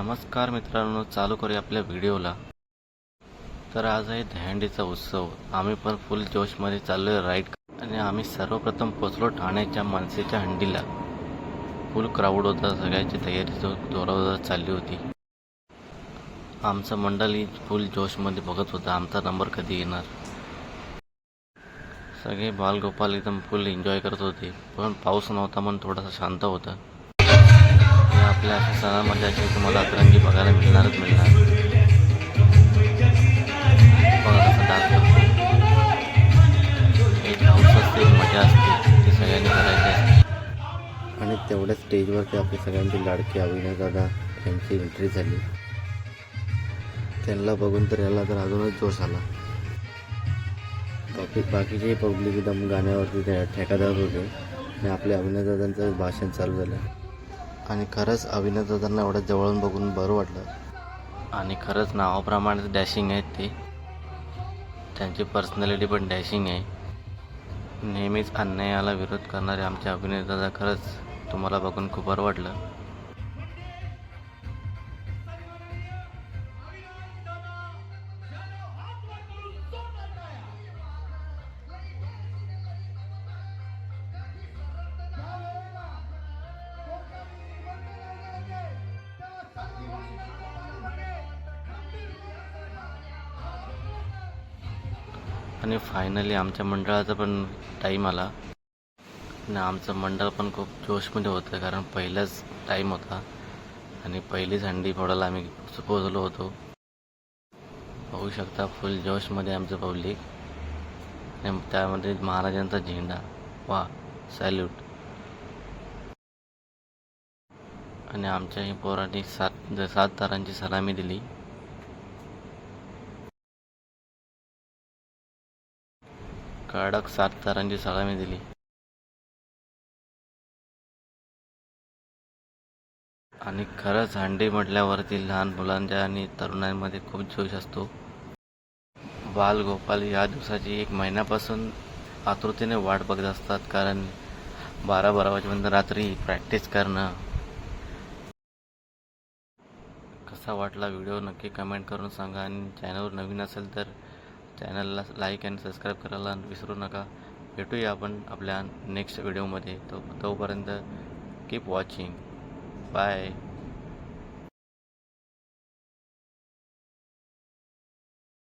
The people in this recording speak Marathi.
नमस्कार मित्रांनो, चालू करूया आपल्या व्हिडिओला। तर आज आहे दहीहंडीचा उत्सव। आम्ही पण फुल जोशमध्ये चाललोय राईड आणि आम्ही सर्वप्रथम पोचलो ठाण्याच्या मनसेच्या हंडीला। फुल क्राऊड होता, सगळ्याची तयारी जोरावर चालली होती। आमचं मंडळी फुल जोशमध्ये बघत होता आमचा नंबर कधी येणार। सगळे बालगोपाल एकदम फुल एन्जॉय करत होते, पण पाऊस नव्हता म्हणून थोडासा शांत होता। आपल्या अशा सणांमध्ये अशी तुम्हाला अतरंगी बघायला मिळणारच मिळणार। बघा कसा डान्स करतो, एक हाऊस असते, मजा असते, ती सगळ्यांनी करायची असते। आणि तेवढ्या स्टेजवरती आपली सगळ्यांची लाडकी अभिनय दादा यांची एंट्री झाली। त्यांना बघून तर याला तर अजूनच जोश आला। बाकीचे पब्लिक एकदम गाण्यावरती ठेकादार होते आणि आपल्या अभिनय दादांचं भाषण चालू झालं। आणि खरंच अभिनय दादांना एवढं जवळून बघून बरं वाटलं। आणि खरंच नावाप्रमाणेच डॅशिंग आहेत ते, त्यांची पर्सनॅलिटी पण डॅशिंग आहे। नेहमीच अन्यायाला विरोध करणारे आमचे अभिनय दादा, खरंच तुम्हाला बघून खूप बरं वाटलं। आणि फायनली आमच्या मंडळाचा पण टाईम आला आणि आमचं मंडळ पण खूप जोशमध्ये होतं, कारण पहिलाच टाईम होता आणि पहिलीच हंडी फोडायला आम्ही पोचलो होतो। बघू शकता फुल जोशमध्ये आमचं पब्लिक, आणि त्यामध्ये महाराजांचा झेंडा, वा सॅल्यूट। आणि आमच्याही पोरांनी सात तारांची सलामी दिली। कडक 7 तारांची सलामी दिली। आणि खरंच हंडी म्हटल्यावरती लहान मुलांच्या आणि तरुणांमध्ये खूप जोश असतो। बालगोपाल या दिवसाची 1 महिन्यापासून आतुरतेने वाट बघत असतात, कारण 12-12 वाजेपर्यंत रात्री प्रॅक्टिस करणं। कसा वाटला व्हिडिओ नक्की कमेंट करून सांगा, आणि चॅनलवर नवीन असेल तर चॅनलला लाईक आणि सबस्क्राईब करायला विसरू नका। भेटूया आपण आपल्या नेक्स्ट व्हिडिओमध्ये, तोपर्यंत कीप वॉचिंग, बाय।